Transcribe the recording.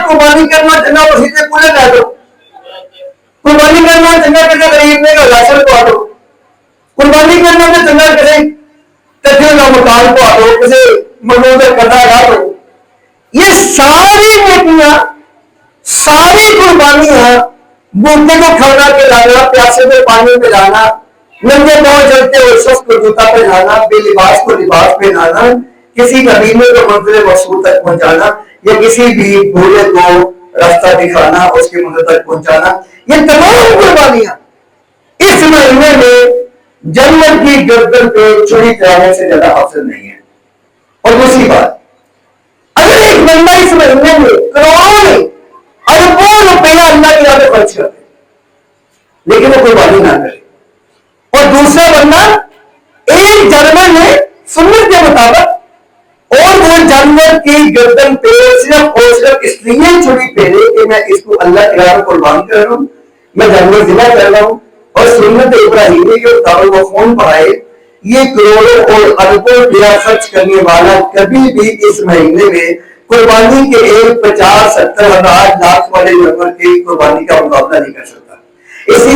قربانی کرنا چنگا مسیطے پورے لے دو، قربانی کرنا چنگا کسی غریب نے راشن پوا دو، قربانی کرنا تو چنگا کسی کچے کا مکان پوا دو، کسی مردوں کا قرضہ ادا دو. یہ ساری نیکیاں، ساری قربانیاں، بھوکے کو کھانا پلانا، پیاسے کو پانی پلانا، ننگے پاؤں چلتے ہوئے شخص کو جوتا پہنانا، بے لباس کو لباس پہنانا، کسی نبینے کو منزل مقصود تک پہنچانا، یا کسی بھی بوڑھے کو راستہ دکھانا، اس کی منزل تک پہنچانا، یہ تمام قربانیاں اس مہینے میں جنت کی گردن پہ چوری کرانے سے زیادہ حاصل نہیں ہے. اور دوسری بات، اگر ایک بندہ اس مہینے میں کروڑوں اربوں روپیہ اللہ کی راہ میں خرچ کرے لیکن وہ قربانی نہ کرے، اور دوسرا بندہ ایک جانور میں سنت کے مطابق اور وہ جانور کی گردن پہ صرف اور صرف اس لیے چھری پھیرے کہ میں اس کو اللہ کی راہ میں قربان کر رہا ہوں، میں جانور ذبح کر رہا ہوں، اور سنت ابراہیمی کے مطابق وہ خون بہائے، یہ کروڑوں اور اربوں روپیہ خرچ کرنے والا کبھی بھی اس مہینے میں قربانی کے ایک 50، 70، 1,000، لاکھ والے جانور کی قربانی کا مقابلہ نہیں کر سکتا. اسی